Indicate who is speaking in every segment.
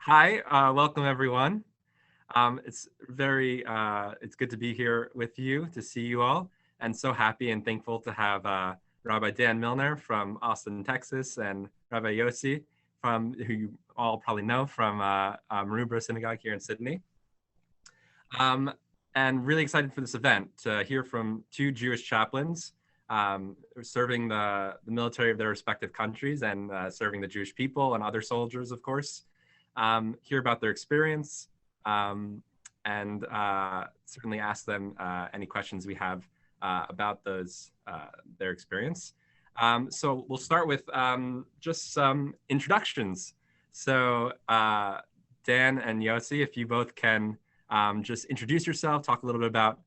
Speaker 1: Hi, welcome everyone. It's good to be here with you, to see you all, and so happy and thankful to have Rabbi Dan Milner from Austin, Texas, and Rabbi Yossi who you all probably know from Maroubra Synagogue here in Sydney. And really excited for this event to hear from two Jewish chaplains serving the military of their respective countries and serving the Jewish people and other soldiers, of course. Hear about their experience, and certainly ask them any questions we have about their experience. So we'll start with just some introductions. So Dan and Yossi, if you both can just introduce yourself, talk a little bit about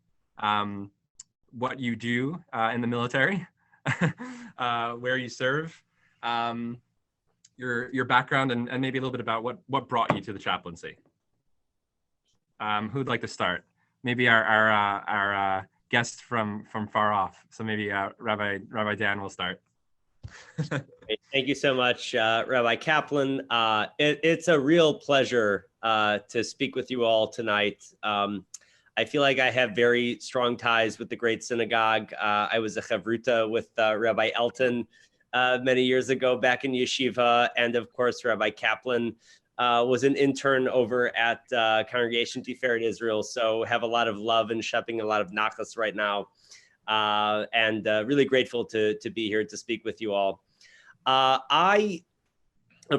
Speaker 1: what you do in the military, where you serve, your background, and maybe a little bit about what brought you to the chaplaincy. Who'd like to start? Maybe our guest from far off. So maybe Rabbi Dan will start.
Speaker 2: Thank you so much, Rabbi Kaplan. It's a real pleasure to speak with you all tonight. I feel like I have very strong ties with the great synagogue. I was a chavruta with Rabbi Elton many years ago back in yeshiva. And of course, Rabbi Kaplan was an intern over at Congregation Tiferet Israel. So have a lot of love and shepping, a lot of nachas right now. And really grateful to be here to speak with you all. I'm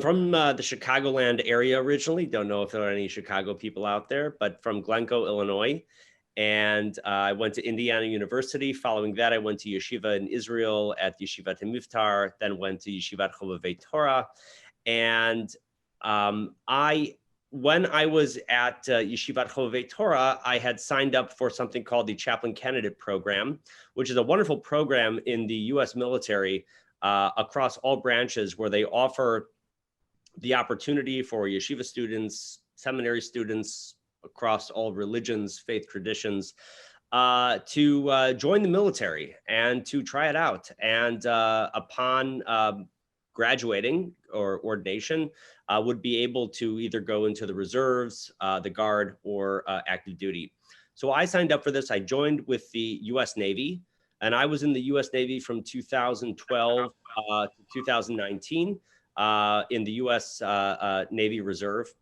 Speaker 2: from the Chicagoland area originally. Don't know if there are any Chicago people out there, but from Glencoe, Illinois. And I went to Indiana University. Following that, I went to yeshiva in Israel at Yeshivat HaMiftar, then went to Yeshivat Chovevei Torah. And when I was at Yeshivat Chovevei Torah, I had signed up for something called the Chaplain Candidate Program, which is a wonderful program in the US military across all branches, where they offer the opportunity for yeshiva students, seminary students across all religions, faith traditions, to join the military and to try it out. And upon graduating or ordination, would be able to either go into the reserves, the Guard, or active duty. So I signed up for this. I joined with the US Navy, and I was in the US Navy from 2012 to 2019 in the US Navy Reserve.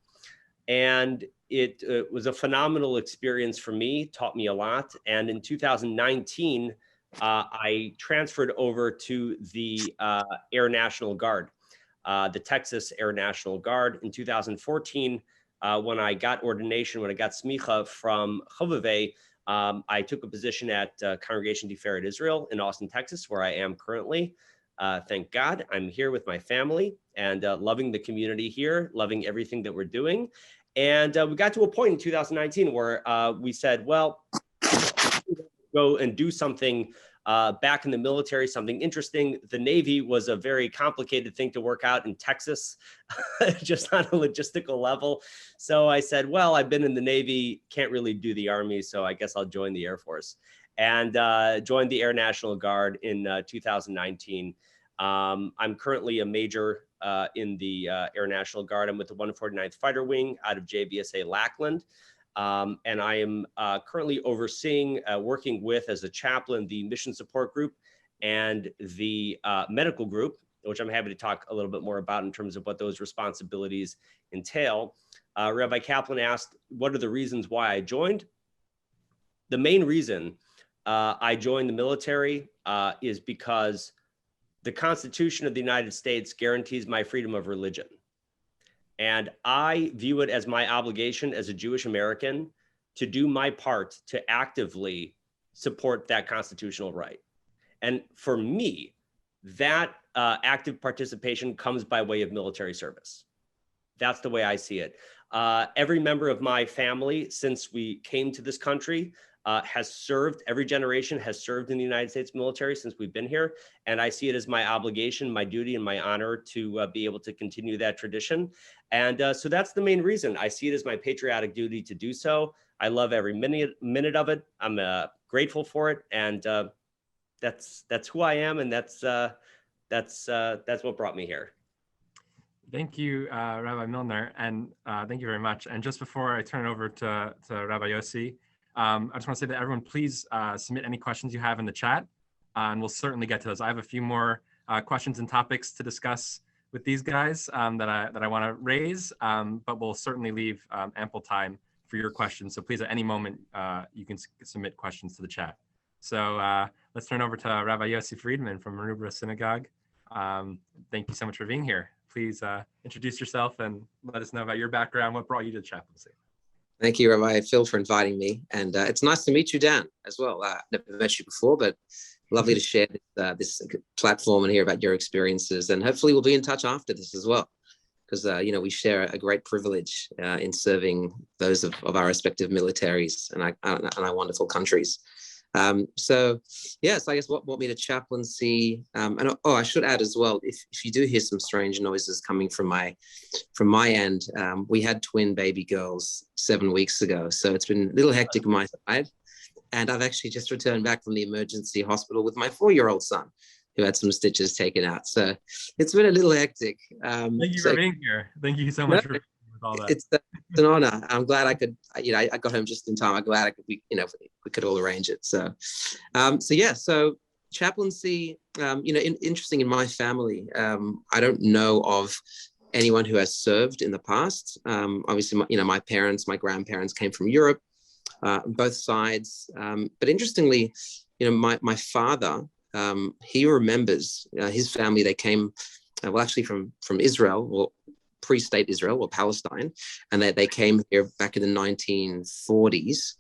Speaker 2: And it was a phenomenal experience for me, taught me a lot. And in 2019, I transferred over to the Air National Guard, the Texas Air National Guard. In 2014, when I got ordination, when I got smicha from Chovevei, I took a position at Congregation Tiferet Israel in Austin, Texas, where I am currently. Thank God I'm here with my family and loving the community here, loving everything that we're doing. And we got to a point in 2019 where we said, well, go and do something back in the military, something interesting. The Navy was a very complicated thing to work out in Texas, just on a logistical level. So I said, well, I've been in the Navy, can't really do the Army, so I guess I'll join the Air Force. And joined the Air National Guard in 2019. I'm currently a major in the Air National Guard. I'm with the 149th Fighter Wing out of JBSA Lackland. And I am currently overseeing, working with as a chaplain, the mission support group and the medical group, which I'm happy to talk a little bit more about in terms of what those responsibilities entail. Rabbi Kaplan asked, what are the reasons why I joined? The main reason I joined the military is because the Constitution of the United States guarantees my freedom of religion. And I view it as my obligation as a Jewish American to do my part to actively support that constitutional right. And for me, that active participation comes by way of military service. That's the way I see it. Every member of my family, since we came to this country, has served, every generation has served in the United States military since we've been here. And I see it as my obligation, my duty, and my honor to be able to continue that tradition. And so that's the main reason. I see it as my patriotic duty to do so. I love every minute of it. I'm grateful for it. And that's who I am. And that's what brought me here.
Speaker 1: Thank you, Rabbi Milner, and thank you very much. And just before I turn it over to Rabbi Yossi, I just want to say that everyone, please submit any questions you have in the chat, and we'll certainly get to those. I have a few more questions and topics to discuss with these guys that I want to raise, but we'll certainly leave ample time for your questions. So please, at any moment, you can submit questions to the chat. So let's turn over to Rabbi Yossi Friedman from Maroubra Synagogue. Thank you so much for being here. Please introduce yourself and let us know about your background. What brought you to chaplaincy?
Speaker 3: Thank you, Rabbi Phil, for inviting me. And it's nice to meet you, Dan, as well. Never met you before, but lovely to share this platform and hear about your experiences. And hopefully we'll be in touch after this as well, because, we share a great privilege in serving those of our respective militaries and our wonderful countries. So I guess what brought me to chaplaincy, and I should add as well, if you do hear some strange noises coming from my end, we had twin baby girls 7 weeks ago, so it's been a little hectic on my side, and I've actually just returned back from the emergency hospital with my 4-year-old son, who had some stitches taken out, so it's been a little hectic.
Speaker 1: Thank you for being here. Thank you so much for all that.
Speaker 3: It's an honor. I'm glad I could, I got home just in time. I'm glad we could all arrange it. So chaplaincy, interesting in my family. I don't know of anyone who has served in the past. Obviously, my parents, my grandparents came from Europe, both sides. But interestingly, my father, he remembers his family. They came, actually from Israel, or pre-state Israel or Palestine, and they came here back in the 1940s,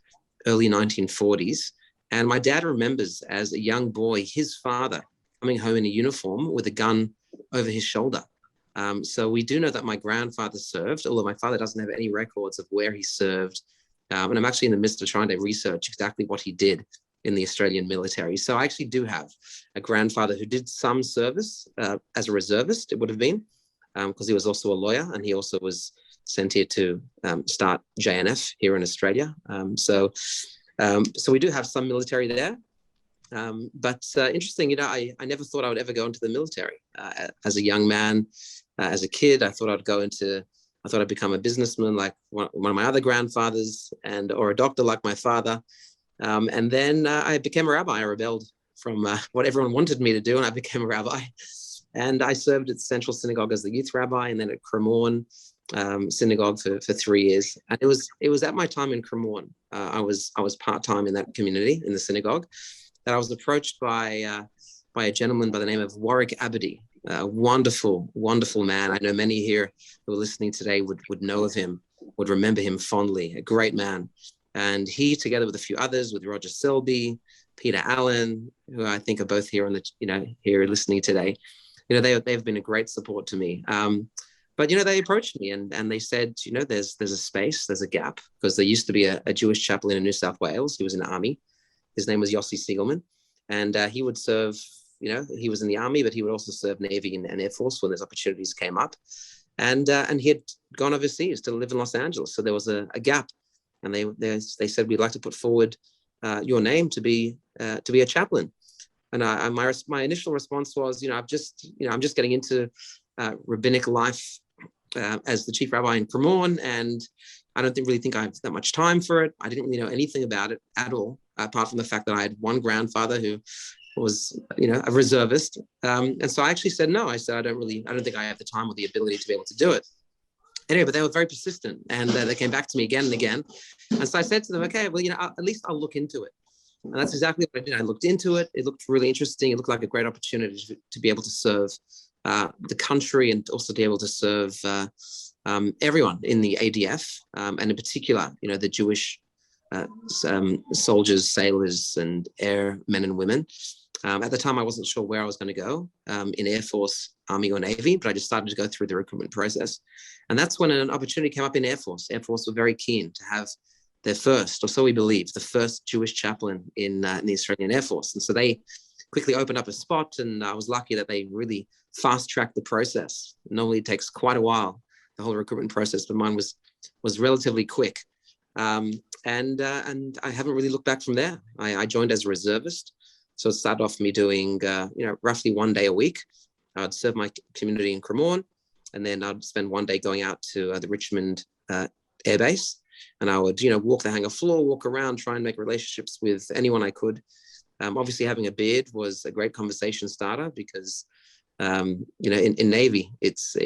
Speaker 3: early 1940s. And my dad remembers as a young boy, his father coming home in a uniform with a gun over his shoulder. So we do know that my grandfather served, although my father doesn't have any records of where he served. And I'm actually in the midst of trying to research exactly what he did in the Australian military. So I actually do have a grandfather who did some service as a reservist, it would have been, because he was also a lawyer, and he also was sent here to start JNF here in Australia. So we do have some military there. But interesting, I never thought I would ever go into the military. As a young man, as a kid, I thought I'd become a businessman like one of my other grandfathers, or a doctor like my father. And then I became a rabbi. I rebelled from what everyone wanted me to do, and I became a rabbi. And I served at Central Synagogue as the youth rabbi, and then at Cremorne Synagogue for 3 years. And it was at my time in Cremorne, I was part-time in that community, in the synagogue, that I was approached by a gentleman by the name of Warwick Abadi, a wonderful, wonderful man. I know many here who are listening today would know of him, would remember him fondly, a great man. And he, together with a few others, with Roger Selby, Peter Allen, who I think are both here here listening today, they've been a great support to me. But, they approached me and they said, there's a space, there's a gap, because there used to be a Jewish chaplain in New South Wales. He was in the army. His name was Yossi Friedman. And he would serve, he was in the army, but he would also serve Navy and Air Force when those opportunities came up. And he had gone overseas to live in Los Angeles. So there was a gap. And they said, we'd like to put forward your name to be a chaplain. And my initial response was, I'm just getting into rabbinic life as the chief rabbi in Cremorne, and I don't really think I have that much time for it. I didn't really know anything about it at all, apart from the fact that I had one grandfather who was, a reservist. And so I actually said no. I said, I don't think I have the time or the ability to be able to do it. Anyway, but they were very persistent, and they came back to me again and again. And so I said to them, okay, well, at least I'll look into it. And that's exactly what I did. I looked into it. It looked really interesting. It looked like a great opportunity to be able to serve the country, and also to be able to serve everyone in the ADF, and in particular, the Jewish soldiers, sailors, and airmen and women. At the time, I wasn't sure where I was going to go, in Air Force, Army, or Navy, but I just started to go through the recruitment process. And that's when an opportunity came up in Air Force. Air Force were very keen to have their first, or so we believe, the first Jewish chaplain in the Australian Air Force. And so they quickly opened up a spot, and I was lucky that they really fast-tracked the process. Normally it takes quite a while, the whole recruitment process, but mine was relatively quick. And I haven't really looked back from there. I joined as a reservist. So it started off me doing, roughly 1 day a week. I'd serve my community in Cremorne. And then I'd spend one day going out to the Richmond Air Base, and I would, walk the hangar floor, walk around, try and make relationships with anyone I could. Obviously, having a beard was a great conversation starter because, in Navy, it's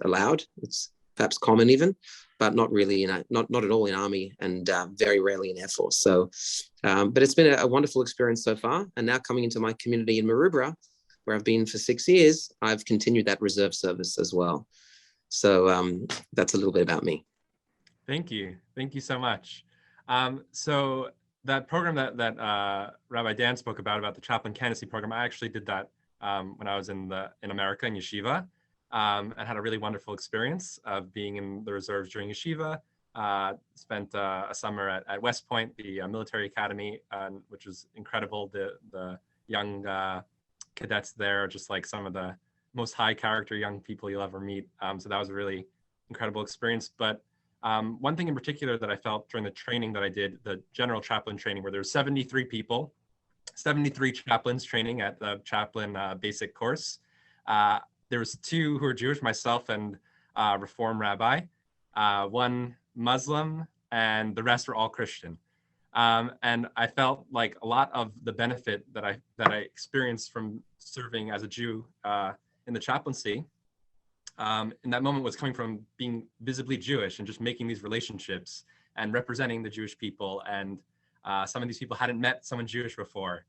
Speaker 3: allowed. It's perhaps common even, but not really, not at all in Army, and very rarely in Air Force. So, but it's been a wonderful experience so far. And now coming into my community in Maroubra, where I've been for 6 years, I've continued that reserve service as well. So that's a little bit about me.
Speaker 1: Thank you so much. So that program that Rabbi Dan spoke about the Chaplain Candidacy program, I actually did that when I was in America in yeshiva, and had a really wonderful experience of being in the reserves during yeshiva. Spent a summer at West Point, the military academy, which was incredible. The young cadets there are just like some of the most high character young people you'll ever meet. So that was a really incredible experience. But one thing in particular that I felt during the training that I did, the general chaplain training, where there were 73 people, 73 chaplains training at the chaplain basic course. There was 2 who were Jewish, myself and Reform rabbi, 1 Muslim, and the rest were all Christian. And I felt like a lot of the benefit that I experienced from serving as a Jew in the chaplaincy in that moment was coming from being visibly Jewish and just making these relationships and representing the Jewish people. And some of these people hadn't met someone Jewish before.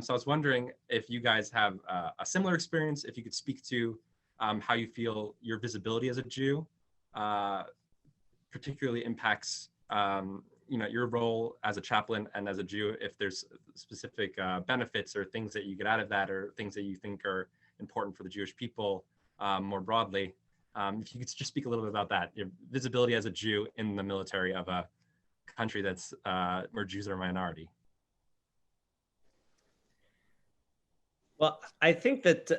Speaker 1: So I was wondering if you guys have a similar experience, if you could speak to how you feel your visibility as a Jew particularly impacts your role as a chaplain and as a Jew, if there's specific benefits or things that you get out of that, or things that you think are important for the Jewish people more broadly. If you could just speak a little bit about that, your visibility as a Jew in the military of a country that's where Jews are a minority.
Speaker 2: Well, I think that,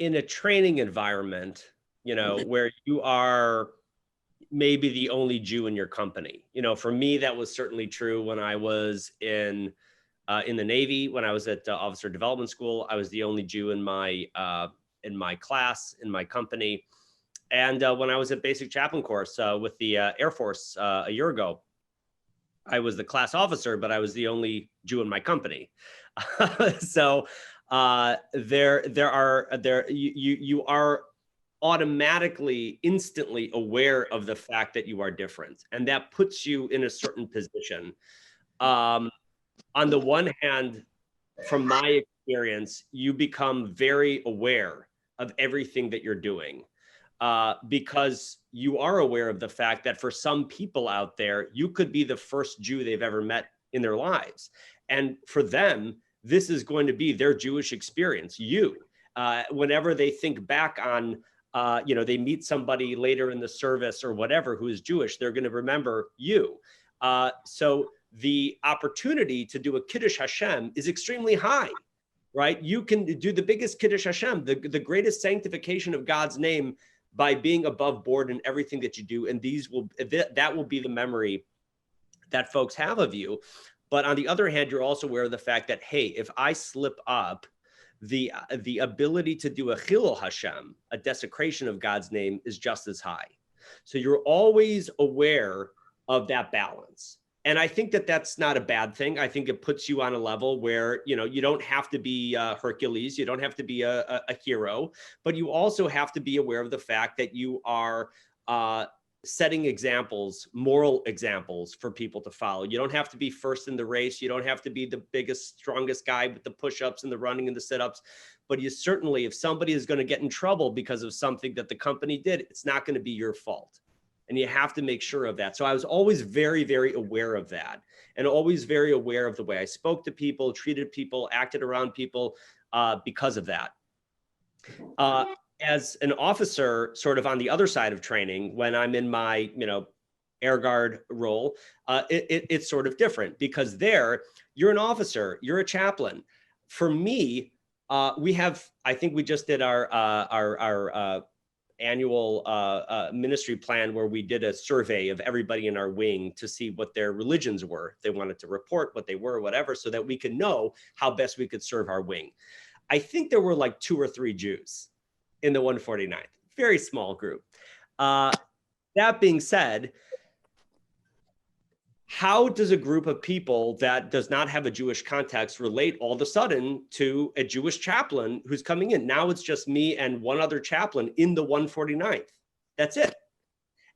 Speaker 2: in a training environment, where you are maybe the only Jew in your company, for me, that was certainly true when I was in the Navy. When I was at Officer Development School, I was the only Jew in my class, in my company. And when I was at basic chaplain course with the Air Force a year ago, I was the class officer, but I was the only Jew in my company. So you are automatically, instantly aware of the fact that you are different, and that puts you in a certain position. On the one hand, from my experience, you become very aware of everything that you're doing, because you are aware of the fact that for some people out there, you could be the first Jew they've ever met in their lives. And for them, this is going to be their Jewish experience. Whenever they think back on, they meet somebody later in the service or whatever who is Jewish, they're going to remember you. So the opportunity to do a Kiddush Hashem is extremely high, right? You can do the biggest Kiddush Hashem, the greatest sanctification of God's name, by being above board in everything that you do. And that will be the memory that folks have of you. But on the other hand, you're also aware of the fact that, hey, if I slip up, the ability to do a Chilul Hashem, a desecration of God's name, is just as high. So you're always aware of that balance. And I think that that's not a bad thing. I think it puts you on a level where, you don't have to be Hercules, you don't have to be a hero, but you also have to be aware of the fact that you are setting examples, moral examples for people to follow. You don't have to be first in the race. You don't have to be the biggest, strongest guy with the push-ups and the running and the sit-ups. But you certainly, if somebody is going to get in trouble because of something that the company did, it's not going to be your fault. And you have to make sure of that. So I was always very, very aware of that, and always very aware of the way I spoke to people, treated people, acted around people because of that. As an officer, sort of on the other side of training, when I'm in my, Air Guard role, it's sort of different, because there you're an officer, you're a chaplain. For me, I think we just did our annual ministry plan, where we did a survey of everybody in our wing to see what their religions were. They wanted to report what they were, whatever, so that we could know how best we could serve our wing. I think there were like 2 or 3 Jews in the 149th. very small group. That being said, how does a group of people that does not have a Jewish context relate all of a sudden to a Jewish chaplain who's coming in? Now it's just me and one other chaplain in the 149th. That's it.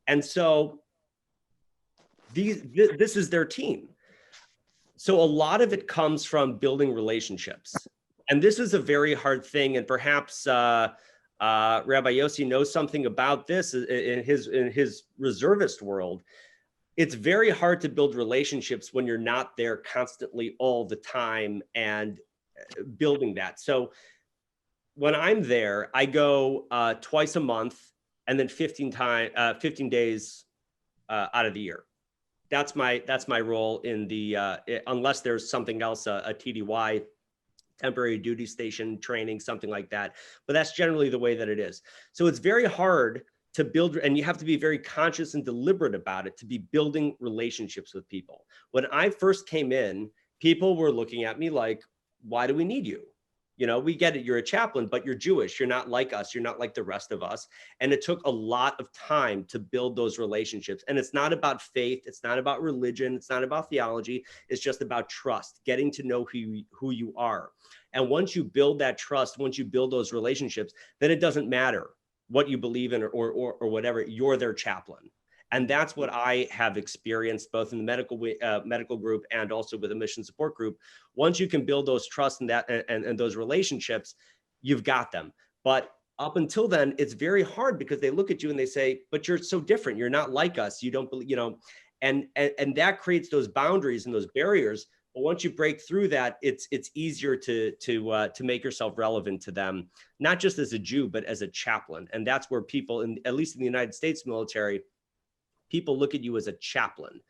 Speaker 2: And so this is their team. So a lot of it comes from building relationships. And this is a very hard thing. And perhaps Rabbi Yossi knows something about this in his reservist world. It's very hard to build relationships when you're not there constantly all the time and building that. So when I'm there, I go twice a month and then 15 days out of the year. That's my role in the, unless there's something else, a TDY, temporary duty station training, something like that. But that's generally the way that it is. So it's very hard to build, and you have to be very conscious and deliberate about it, to be building relationships with people. When I first came in, people were looking at me like, why do we need you? You know, we get it, you're a chaplain, but you're Jewish. You're not like us. You're not like the rest of us. And it took a lot of time to build those relationships. And it's not about faith. It's not about religion. It's not about theology. It's just about trust, getting to know who you are. And once you build that trust, once you build those relationships, then it doesn't matter what you believe in or whatever, you're their chaplain. And that's what I have experienced both in the medical group and also with the mission support group. Once you can build those trust and those relationships, you've got them. But up until then, it's very hard because they look at you and they say, but you're so different. You're not like us. You don't believe, you know, and that creates those boundaries and those barriers. But once you break through that, it's easier to make yourself relevant to them, not just as a Jew, but as a chaplain. And that's where people, at least in the United States military, people look at you as a chaplain.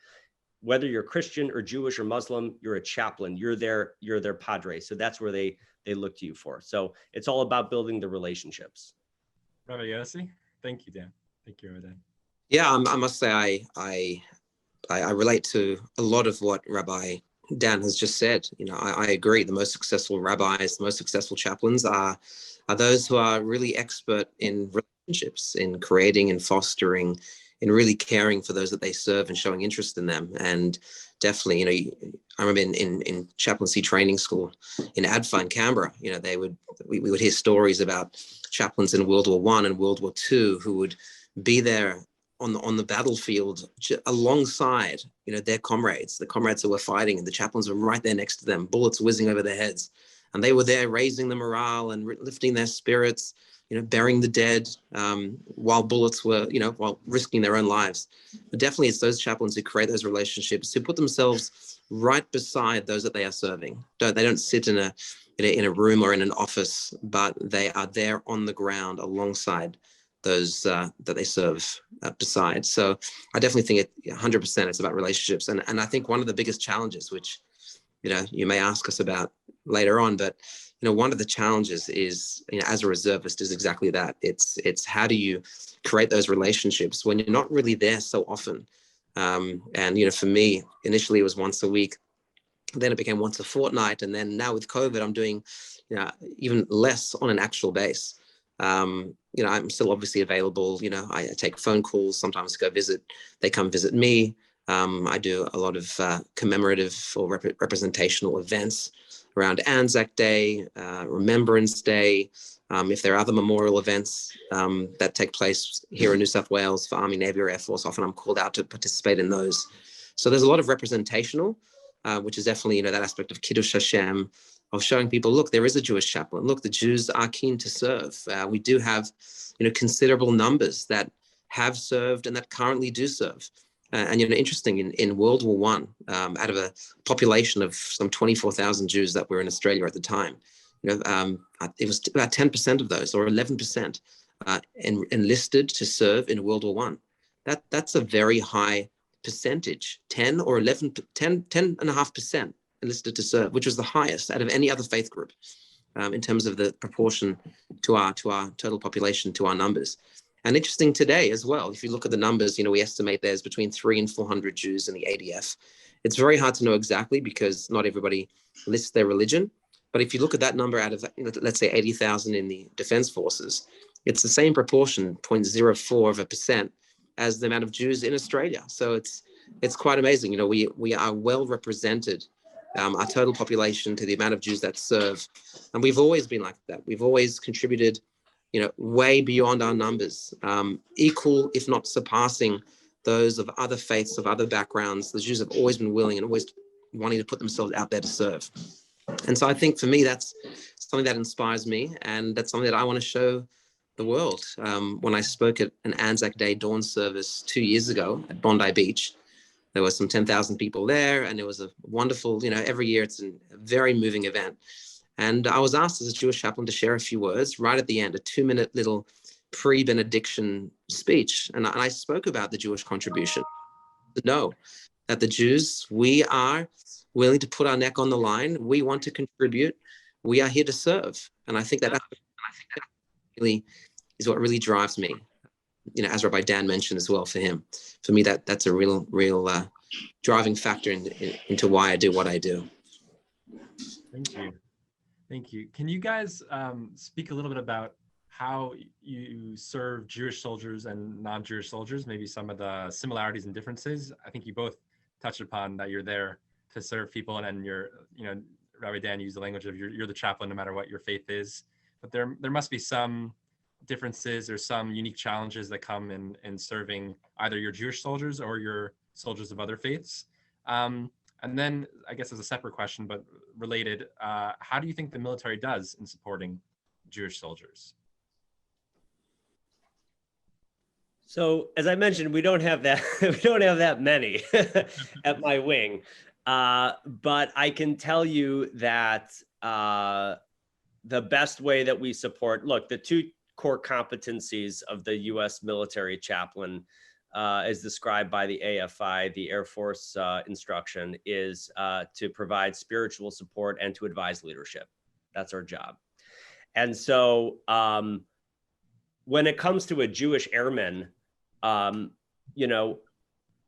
Speaker 2: Whether you're Christian or Jewish or Muslim, you're a chaplain. You're their padre. So that's where they look to you for. So it's all about building the relationships.
Speaker 1: Rabbi Yossi, thank you, Dan. Thank you, Rabbi Dan.
Speaker 3: Yeah, I must say I relate to a lot of what Rabbi Dan has just said. You know, I agree. The most successful rabbis, the most successful chaplains are those who are really expert in relationships, in creating and fostering, in really caring for those that they serve and showing interest in them. And definitely, you know, I remember in chaplaincy training school in ADFA in Canberra, you know, we would hear stories about chaplains in World War I and World War II who would be there on the battlefield alongside, you know, their comrades, the comrades who were fighting, and the chaplains were right there next to them, bullets whizzing over their heads. And they were there raising the morale and lifting their spirits, you know, burying the dead while bullets were, you know, while risking their own lives. But definitely it's those chaplains who create those relationships, who put themselves right beside those that they are serving. They don't sit in a room or in an office, but they are there on the ground alongside those that they serve beside. So I definitely think 100% it's about relationships. And I think one of the biggest challenges, which, you know, you may ask us about later on, but, you know, one of the challenges is, you know, as a reservist is exactly that. It's how do you create those relationships when you're not really there so often? And, you know, for me, initially it was once a week, then it became once a fortnight. And then now with COVID, I'm doing, you know, even less on an actual base. You know, I'm still obviously available. You know, I take phone calls sometimes to go visit. They come visit me. I do a lot of commemorative or representational events around Anzac Day, Remembrance Day. If there are other memorial events that take place here in New South Wales for Army, Navy, or Air Force, often I'm called out to participate in those. So there's a lot of representational, which is definitely, you know, that aspect of Kiddush Hashem, of showing people, look, there is a Jewish chaplain. Look, the Jews are keen to serve. We do have, you know, considerable numbers that have served and that currently do serve. And, you know, interesting, in World War I, out of a population of some 24,000 Jews that were in Australia at the time, you know, it was about 10% of those, or 11%, enlisted to serve in World War I. That's a very high percentage, 10.5% enlisted to serve, which was the highest out of any other faith group in terms of the proportion to our total population, to our numbers. And interesting today as well, if you look at the numbers, you know, we estimate there's between 300 and 400 Jews in the ADF. It's very hard to know exactly because not everybody lists their religion. But if you look at that number out of, you know, let's say 80,000 in the Defense Forces, it's the same proportion, 0.04%, as the amount of Jews in Australia. So it's quite amazing. You know, we are well represented, our total population to the amount of Jews that serve. And we've always been like that. We've always contributed, you know, way beyond our numbers, equal, if not surpassing, those of other faiths, of other backgrounds. The Jews have always been willing and always wanting to put themselves out there to serve. And so I think for me, that's something that inspires me. And that's something that I want to show the world. When I spoke at an Anzac Day dawn service 2 years ago at Bondi Beach, there were some 10,000 people there, and it was a wonderful, you know, every year it's a very moving event. And I was asked as a Jewish chaplain to share a few words right at the end, a 2-minute little pre-benediction speech. And I spoke about the Jewish contribution, to know that the Jews, we are willing to put our neck on the line. We want to contribute. We are here to serve. And I think that really is what really drives me. You know, as Rabbi Dan mentioned as well, for him, for me, that's a real driving factor into why I do what I do.
Speaker 1: Thank you. Can you guys speak a little bit about how you serve Jewish soldiers and non-Jewish soldiers, maybe some of the similarities and differences? I think you both touched upon that you're there to serve people, and you're, you know, Rabbi Dan used the language of you're the chaplain no matter what your faith is, but there must be some differences or some unique challenges that come in serving either your Jewish soldiers or your soldiers of other faiths. And then I guess as a separate question, but related, how do you think the military does in supporting Jewish soldiers?
Speaker 2: So as I mentioned, we don't have that many at my wing. But I can tell you that the best way that we support, look, the two core competencies of the U.S. military chaplain, as described by the AFI, the Air Force instruction, is to provide spiritual support and to advise leadership. That's our job. And so when it comes to a Jewish airman, you know,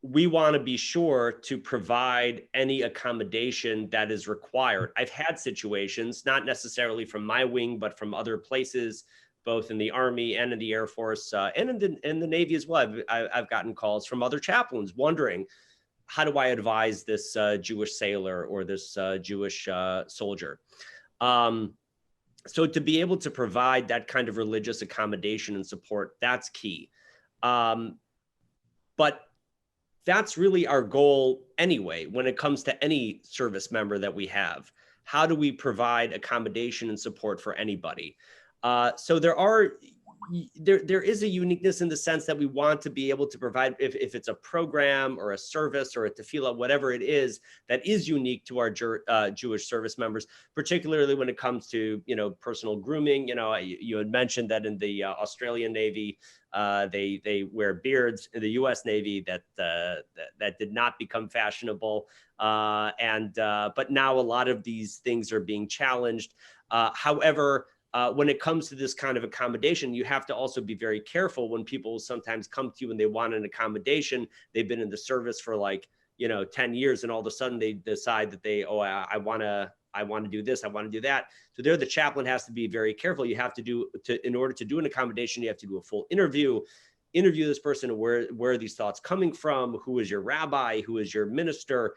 Speaker 2: we want to be sure to provide any accommodation that is required. I've had situations, not necessarily from my wing, but from other places, both in the Army and in the Air Force and in the Navy as well. I've gotten calls from other chaplains wondering, how do I advise this Jewish sailor or this Jewish soldier? So to be able to provide that kind of religious accommodation and support, that's key. But that's really our goal anyway, when it comes to any service member that we have. How do we provide accommodation and support for anybody? So there is a uniqueness in the sense that we want to be able to provide, if it's a program or a service or a tefillah, whatever it is that is unique to our Jewish service members, particularly when it comes to, you know, personal grooming. You know, you had mentioned that in the Australian Navy, they wear beards. In the U.S. Navy, that did not become fashionable, but now a lot of these things are being challenged. However, when it comes to this kind of accommodation, you have to also be very careful when people sometimes come to you and they want an accommodation. They've been in the service for 10 years, and all of a sudden they decide that I want to do this, I want to do that. So there, the chaplain has to be very careful. You have to in order to do an accommodation, you have to do a full interview this person, where are these thoughts coming from? Who is your rabbi? Who is your minister?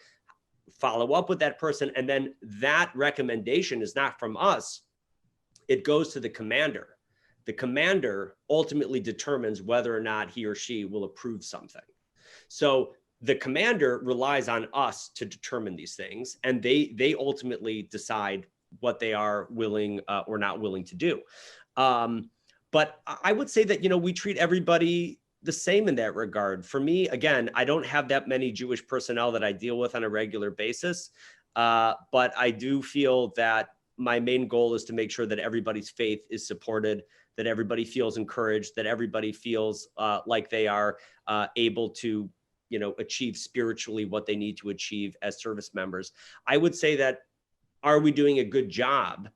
Speaker 2: Follow up with that person. And then that recommendation is not from us. It goes to the commander. The commander ultimately determines whether or not he or she will approve something. So the commander relies on us to determine these things, and they ultimately decide what they are willing or not willing to do. But I would say that, you know, we treat everybody the same in that regard. For me, again, I don't have that many Jewish personnel that I deal with on a regular basis, but I do feel that my main goal is to make sure that everybody's faith is supported, that everybody feels encouraged, that everybody feels like they are able to, you know, achieve spiritually what they need to achieve as service members. I would say that, are we doing a good job?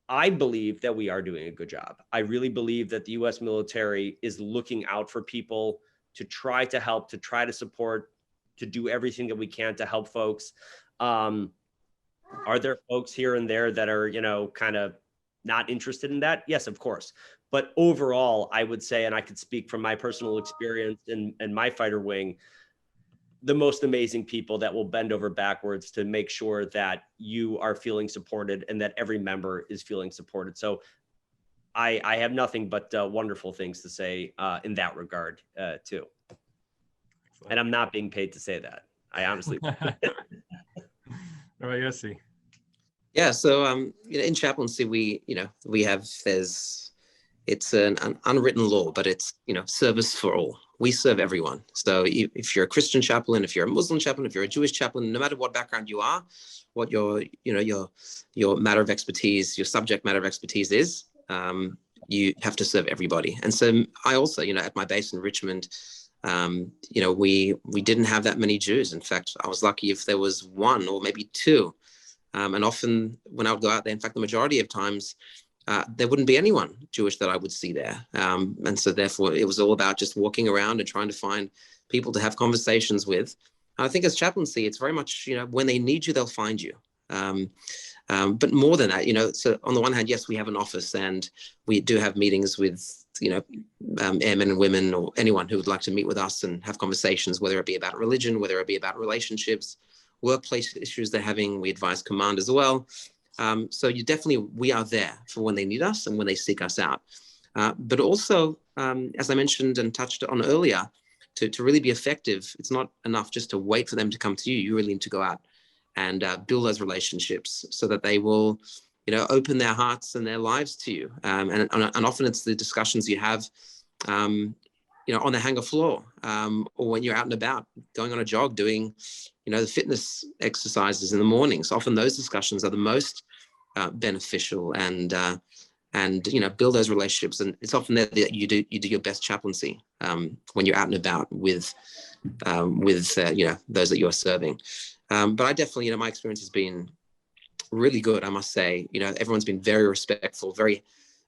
Speaker 2: I believe that we are doing a good job. I really believe that the U.S. military is looking out for people, to try to help, to try to support, to do everything that we can to help folks. Are there folks here and there that are, you know, kind of not interested in that? Yes, of course. But overall, I would say, and I could speak from my personal experience in my fighter wing, the most amazing people that will bend over backwards to make sure that you are feeling supported and that every member is feeling supported. So I have nothing but wonderful things to say in that regard too. Excellent. And I'm not being paid to say that. I honestly.
Speaker 1: Rabbi Yossi.
Speaker 3: Yeah, so in chaplaincy, it's an unwritten law, but it's service for all. We serve everyone. So if you're a Christian chaplain, if you're a Muslim chaplain, if you're a Jewish chaplain, no matter what background you are, what your matter of expertise, your subject matter of expertise is, you have to serve everybody. And so I also, at my base in Richmond, we didn't have that many Jews. In fact, I was lucky if there was one or maybe two. And often when I would go out there, in fact, the majority of times, there wouldn't be anyone Jewish that I would see there. And so therefore, it was all about just walking around and trying to find people to have conversations with. I think as chaplaincy, it's very much, when they need you, they'll find you. But more than that, so on the one hand, yes, we have an office and we do have meetings with, airmen and women or anyone who would like to meet with us and have conversations, whether it be about religion, whether it be about relationships, workplace issues they're having. We advise command as well. So we are there for when they need us and when they seek us out. But also, as I mentioned and touched on earlier, to really be effective, it's not enough just to wait for them to come to you. You really need to go out and build those relationships so that they will, open their hearts and their lives to you. And often it's the discussions you have, on the hangar floor, or when you're out and about, going on a jog, doing, the fitness exercises in the mornings. Often those discussions are the most beneficial and build those relationships. And it's often there that you do your best chaplaincy when you're out and about with those that you're serving. But I definitely, my experience has been really good, I must say. Everyone's been very respectful, very,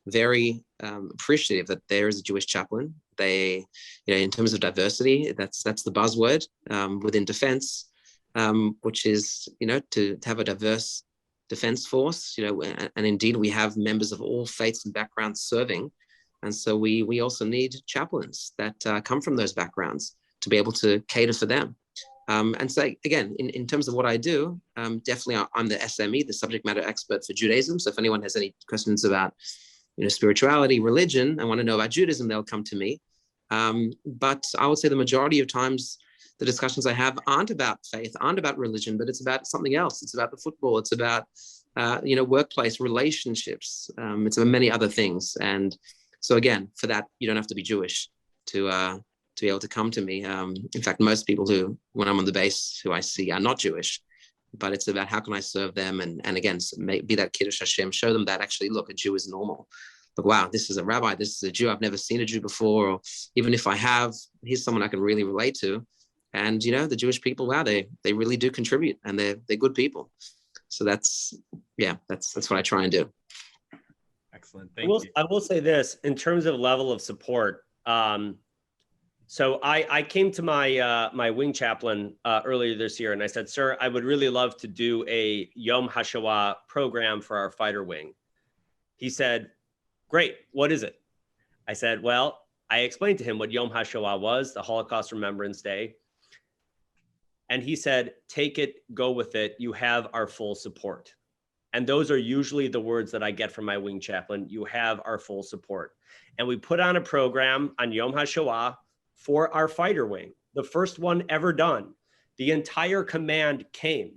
Speaker 3: very appreciative that there is a Jewish chaplain. They, in terms of diversity, that's the buzzword within defense, which is, to have a diverse defense force, and indeed we have members of all faiths and backgrounds serving. And so we also need chaplains that come from those backgrounds to be able to cater for them. And so again, in terms of what I do, definitely I'm the SME, the subject matter expert for Judaism. So if anyone has any questions about, spirituality, religion, and want to know about Judaism, they'll come to me. But I would say the majority of times, the discussions I have aren't about faith, aren't about religion, but it's about something else. It's about the football. It's about, workplace relationships. It's about many other things. And so again, for that, you don't have to be Jewish to be able to come to me. In fact, most people who, when I'm on the base, who I see are not Jewish, but it's about how can I serve them? And again, be that Kiddush Hashem, show them that actually, look, a Jew is normal. But wow, this is a rabbi, this is a Jew. I've never seen a Jew before, or even if I have, here's someone I can really relate to. And, the Jewish people, wow, they really do contribute, and they're good people. So that's what I try and do.
Speaker 1: Excellent. Thank you.
Speaker 2: I will say this in terms of level of support. So I came to my wing chaplain earlier this year, and I said, sir, I would really love to do a Yom HaShoah program for our fighter wing. He said, great, what is it? I said, well, I explained to him what Yom HaShoah was, the Holocaust Remembrance Day. And he said, take it, go with it. You have our full support. And those are usually the words that I get from my wing chaplain. You have our full support. And we put on a program on Yom HaShoah for our fighter wing, the first one ever done. The entire command came.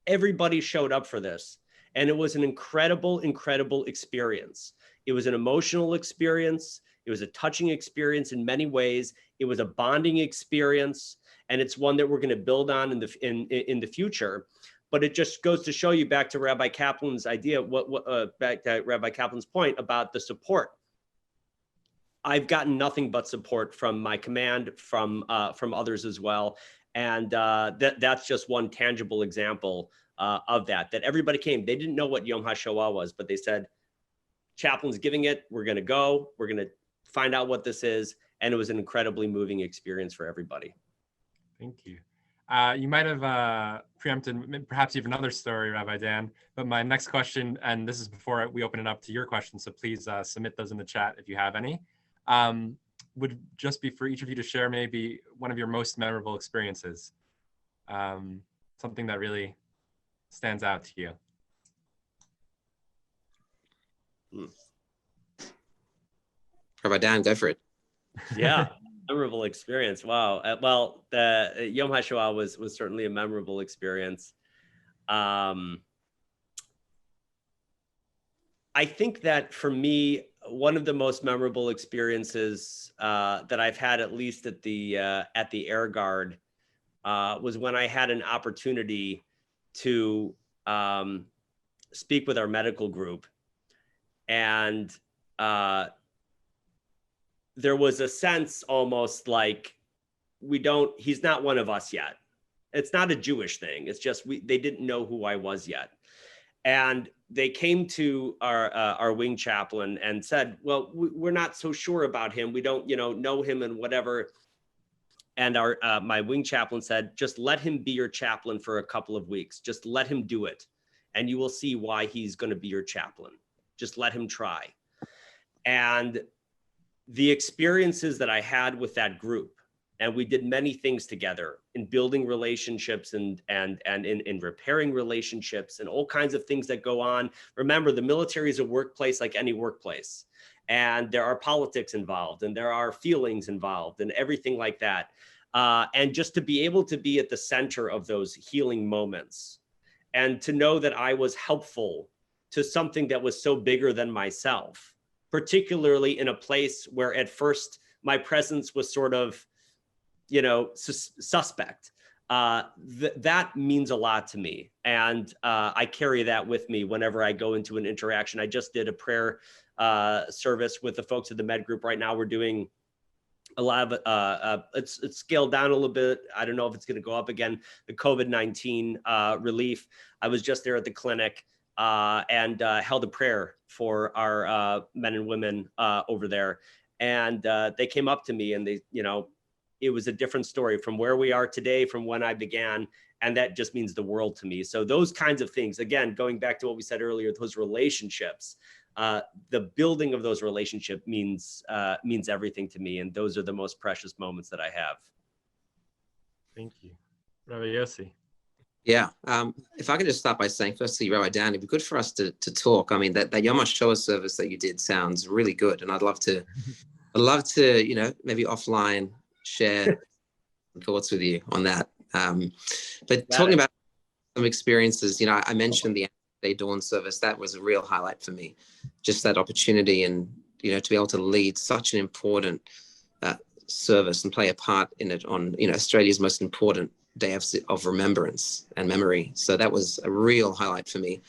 Speaker 2: Everybody showed up for this. And it was an incredible, incredible experience. It was an emotional experience. It was a touching experience in many ways. It was a bonding experience. And it's one that we're going to build on in the future. But it just goes to show you, back to Rabbi Kaplan's idea, back to Rabbi Kaplan's point about the support. I've gotten nothing but support from my command, from others as well. And that's just one tangible example of that everybody came. They didn't know what Yom HaShoah was, but they said, chaplain's giving it. We're going to go. We're going to find out what this is. And it was an incredibly moving experience for everybody.
Speaker 1: Thank you. You might have preempted perhaps even another story, Rabbi Dan, but my next question, and this is before we open it up to your questions, so please submit those in the chat if you have any, would just be for each of you to share maybe one of your most memorable experiences, something that really stands out to you.
Speaker 3: Rabbi Dan, go for it.
Speaker 2: Yeah, memorable experience. Wow. Well, the Yom HaShoah was certainly a memorable experience. I think that for me, one of the most memorable experiences that I've had, at least at the Air Guard, was when I had an opportunity to speak with our medical group, and there was a sense almost like he's not one of us yet. It's not a Jewish thing. It's just they didn't know who I was yet. And they came to our wing chaplain and said, well, we're not so sure about him. We don't, know him and whatever. And my wing chaplain said, just let him be your chaplain for a couple of weeks. Just let him do it. And you will see why he's going to be your chaplain. Just let him try. And the experiences that I had with that group, and we did many things together in building relationships and in repairing relationships and all kinds of things that go on. Remember, the military is a workplace like any workplace, and there are politics involved and there are feelings involved and everything like that. And just to be able to be at the center of those healing moments and to know that I was helpful to something that was so bigger than myself, particularly in a place where at first my presence was sort of, suspect. That means a lot to me. And I carry that with me whenever I go into an interaction. I just did a prayer service with the folks at the med group. Right now we're doing a lot of, it's scaled down a little bit. I don't know if it's going to go up again. The COVID-19 relief. I was just there at the clinic and held a prayer for our men and women over there. And they came up to me and they, it was a different story from where we are today, from when I began. And that just means the world to me. So those kinds of things, again, going back to what we said earlier, those relationships, the building of those relationships means everything to me. And those are the most precious moments that I have.
Speaker 1: Thank you. Rabbi Yossi.
Speaker 3: Yeah, if I could just start by saying, firstly, Rabbi Dan, it'd be good for us to talk. I mean, that Yom HaShoah service that you did sounds really good, and I'd love to, maybe offline share thoughts with you on that. But talking about some experiences, I mentioned the day dawn service. That was a real highlight for me. Just that opportunity, and to be able to lead such an important service and play a part in it on Australia's most important day of remembrance and memory. So that was a real highlight for me.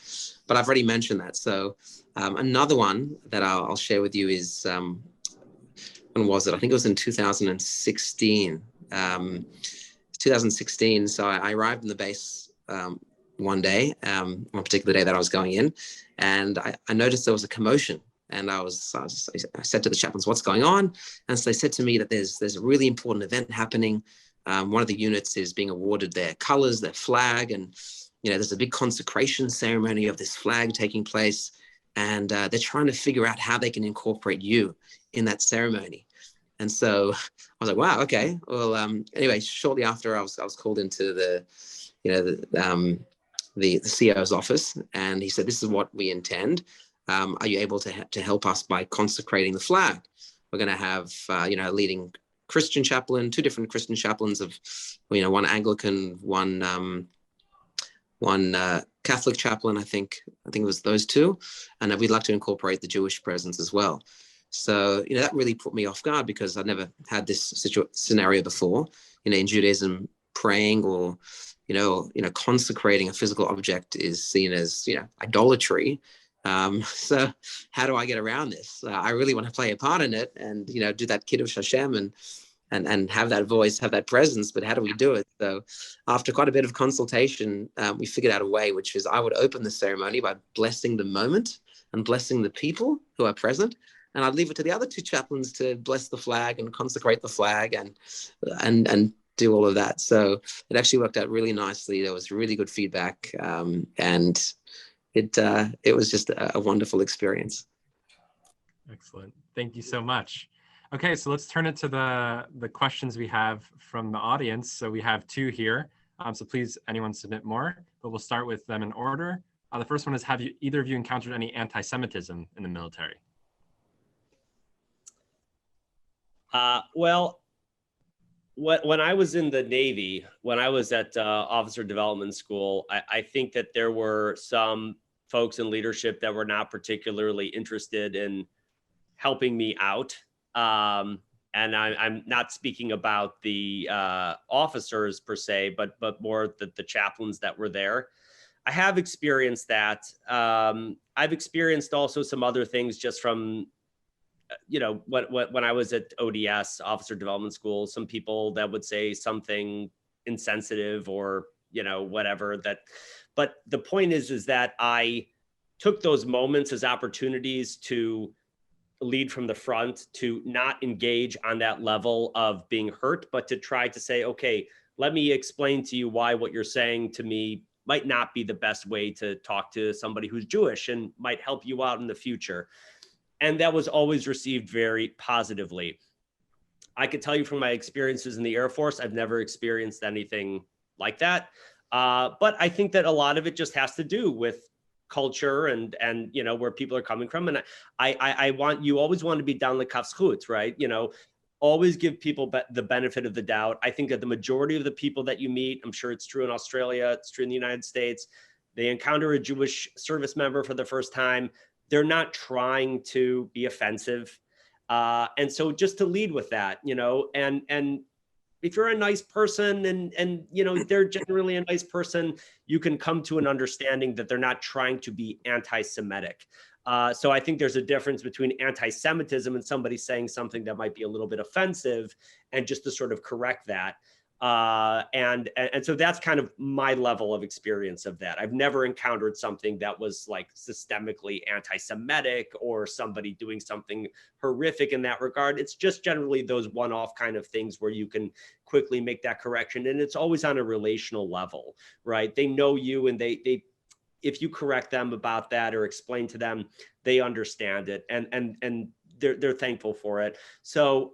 Speaker 3: But I've already mentioned that. So another one that I'll share with you is, when was it? I think it was in 2016. 2016. So I arrived in the base one day, one particular day that I was going in, and I noticed there was a commotion. And I said to the chaplains, what's going on? And so they said to me that there's a really important event happening. One of the units is being awarded their colors, their flag, and there's a big consecration ceremony of this flag taking place, and they're trying to figure out how they can incorporate you in that ceremony. And so I was like, wow, okay. Well, anyway, shortly after I was called into the CEO's office, and he said, this is what we intend. Are you able to help us by consecrating the flag? We're going to have, a leading Christian chaplain, two different Christian chaplains of, one Anglican, one Catholic chaplain. I think it was those two. And we'd like to incorporate the Jewish presence as well. So, that really put me off guard, because I'd never had this scenario before. In Judaism, praying or, consecrating a physical object is seen as, idolatry. So how do I get around this? I really want to play a part in it and, do that Kiddush Hashem and have that voice, have that presence, but how do we do it? So after quite a bit of consultation, we figured out a way, which is I would open the ceremony by blessing the moment and blessing the people who are present. And I'd leave it to the other two chaplains to bless the flag and consecrate the flag and do all of that. So it actually worked out really nicely. There was really good feedback, and it was just a wonderful experience.
Speaker 1: Excellent. Thank you so much. Okay, so let's turn it to the questions we have from the audience. So we have two here. So please, anyone submit more, but we'll start with them in order. The first one is, have either of you encountered any anti-Semitism in the military?
Speaker 2: Well, when I was in the Navy, when I was at Officer Development School, I think that there were some folks in leadership that were not particularly interested in helping me out. And I'm not speaking about the officers per se, but more the chaplains that were there. I have experienced that. I've experienced also some other things just from, when I was at ODS, Officer Development School, some people that would say something insensitive or, whatever that. But the point is that I took those moments as opportunities to lead from the front, to not engage on that level of being hurt, but to try to say, okay, let me explain to you why what you're saying to me might not be the best way to talk to somebody who's Jewish and might help you out in the future. And that was always received very positively. I could tell you from my experiences in the Air Force, I've never experienced anything like that. But I think that a lot of it just has to do with culture and where people are coming from. And you always want to be down the kafschut, right? Always give people the benefit of the doubt. I think that the majority of the people that you meet, I'm sure it's true in Australia, it's true in the United States, they encounter a Jewish service member for the first time. They're not trying to be offensive. And so just to lead with that, and if you're a nice person and they're generally a nice person, you can come to an understanding that they're not trying to be anti-Semitic. So I think there's a difference between anti-Semitism and somebody saying something that might be a little bit offensive, and just to sort of correct that. And so that's kind of my level of experience of that. I've never encountered something that was like systemically anti-Semitic or somebody doing something horrific in that regard. It's just generally those one-off kind of things where you can quickly make that correction. And it's always on a relational level, right? They know you, and they if you correct them about that or explain to them, they understand it, and they're thankful for it. So,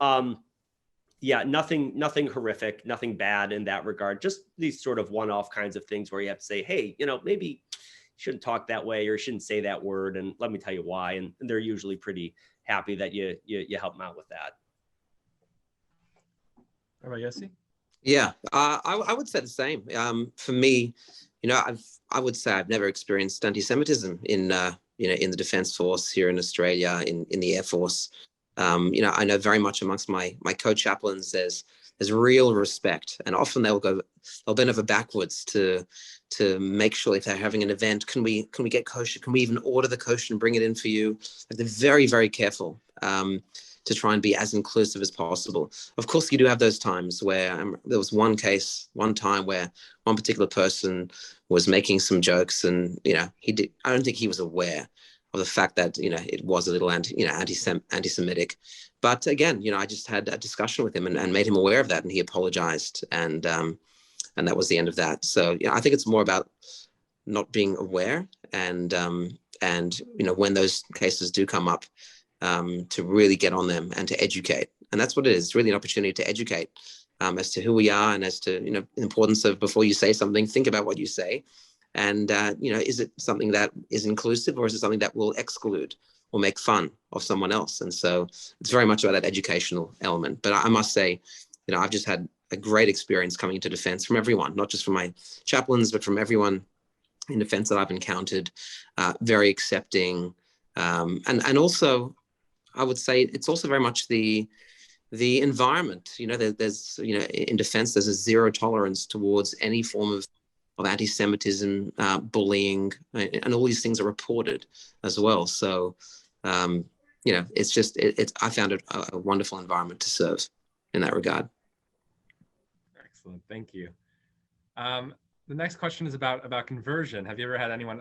Speaker 2: yeah, nothing horrific, nothing bad in that regard. Just these sort of one-off kinds of things where you have to say, hey, maybe you shouldn't talk that way, or you shouldn't say that word, and let me tell you why. And they're usually pretty happy that you help them out with that.
Speaker 1: Rabbi Yossi?
Speaker 3: Yeah, I would say the same. For me, I would say I've never experienced anti-Semitism in the Defense Force here in Australia, in the Air Force. I know very much amongst my co-chaplains, there's real respect, and often they'll bend over backwards to make sure if they're having an event, can we get kosher? Can we even order the kosher and bring it in for you? Like, they're very, very careful to try and be as inclusive as possible. Of course, you do have those times where there was one time where one particular person was making some jokes, and I don't think he was aware of the fact that it was a little anti-Semitic, but again, I just had a discussion with him and made him aware of that, and he apologized, and that was the end of that. So I think it's more about not being aware, and when those cases do come up, to really get on them and to educate, and that's what it is. It's really an opportunity to educate as to who we are, and as to the importance of, before you say something, think about what you say. And, is it something that is inclusive, or is it something that will exclude or make fun of someone else? And so it's very much about that educational element. But I must say, I've just had a great experience coming into defense from everyone, not just from my chaplains, but from everyone in defense that I've encountered, very accepting. And also, I would say it's also very much the environment. There's, in defense, there's a zero tolerance towards any form of anti-Semitism, bullying, and all these things are reported as well. So, it's just, I found it a wonderful environment to serve in that regard.
Speaker 1: Excellent, thank you. The next question is about conversion. Have you ever had anyone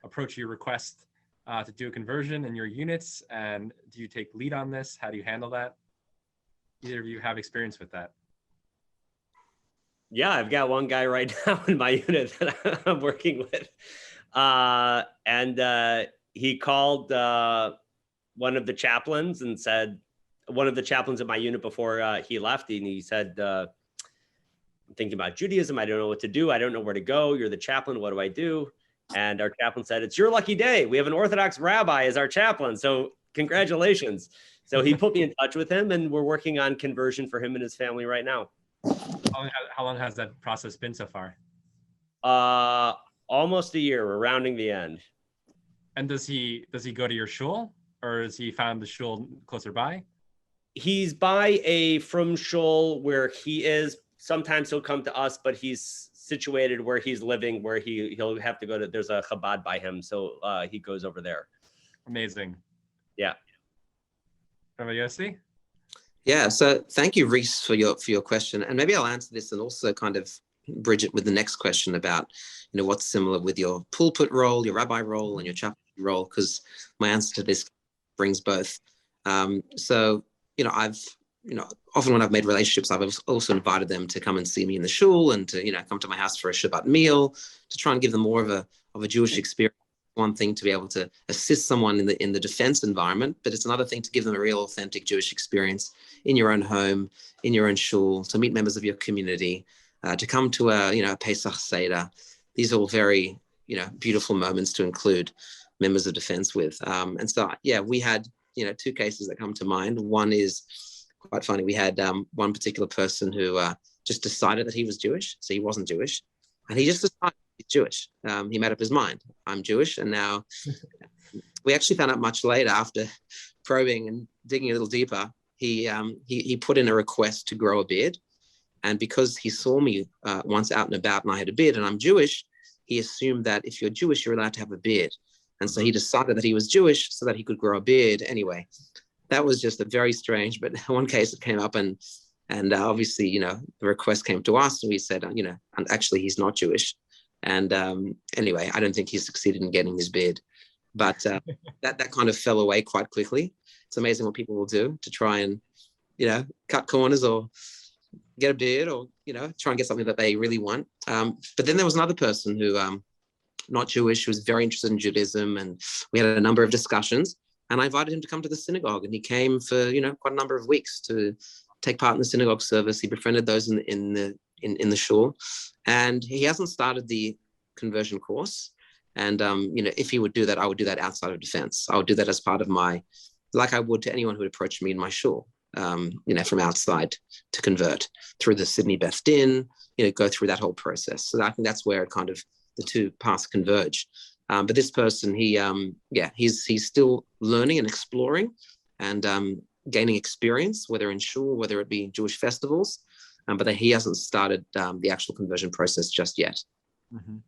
Speaker 1: approach your request to do a conversion in your units? And do you take lead on this? How do you handle that? Either of you have experience with that?
Speaker 2: Yeah, I've got one guy right now in my unit that I'm working with. He called one of the chaplains and said, one of the chaplains in my unit before he left, and he said, I'm thinking about Judaism. I don't know what to do. I don't know where to go. You're the chaplain. What do I do? And our chaplain said, it's your lucky day. We have an Orthodox rabbi as our chaplain. So congratulations. So he put me in touch with him, and we're working on conversion for him and his family right now.
Speaker 1: How long has that process been so far?
Speaker 2: Almost a year. We're rounding the end.
Speaker 1: And does he go to your shul, or has he found the shul closer by?
Speaker 2: He's by a frum shul where he is. Sometimes he'll come to us, but he's situated where he's living, where he'll have to go to. There's a Chabad by him, so he goes over there.
Speaker 1: Amazing.
Speaker 2: Yeah.
Speaker 1: Rabbi Yossi?
Speaker 3: Yeah, so thank you, Reese, for your question. And maybe I'll answer this and also kind of bridge it with the next question about, what's similar with your pulpit role, your rabbi role, and your chaplain role, because my answer to this brings both. So, I've, often when I've made relationships, I've also invited them to come and see me in the shul and to, come to my house for a Shabbat meal, to try and give them more of a Jewish experience. One thing to be able to assist someone in the defense environment, but it's another thing to give them a real authentic Jewish experience in your own home, in your own shul, to meet members of your community, to come to a Pesach Seder. These are all very, beautiful moments to include members of defense with. And so, yeah, we had, two cases that come to mind. One is quite funny. We had one particular person who just decided that he was Jewish. So he wasn't Jewish. And he just decided he's Jewish. He made up his mind. I'm Jewish. And now we actually found out much later, after probing and digging a little deeper, he put in a request to grow a beard. And because he saw me once out and about and I had a beard and I'm Jewish, he assumed that if you're Jewish, you're allowed to have a beard. And so he decided that he was Jewish so that he could grow a beard. Anyway, that was just a very strange, but one case that came up, and obviously, the request came to us and we said, and actually he's not Jewish. And anyway, I don't think he succeeded in getting his beard, but that kind of fell away quite quickly. It's amazing what people will do to try and, cut corners or get a beard or, try and get something that they really want. But then there was another person who, not Jewish, who was very interested in Judaism, and we had a number of discussions, and I invited him to come to the synagogue, and he came for, quite a number of weeks to take part in the synagogue service. He befriended those in the shul, and he hasn't started the conversion course. And, if he would do that, I would do that outside of defense. I would do that as part of like I would to anyone who would approach me in my shul, from outside to convert through the Sydney Beth Din, go through that whole process. So I think that's where it kind of, the two paths converge. But this person, he's still learning and exploring and gaining experience, whether in shul, whether it be Jewish festivals, but he hasn't started the actual conversion process just yet.
Speaker 1: Mm-hmm.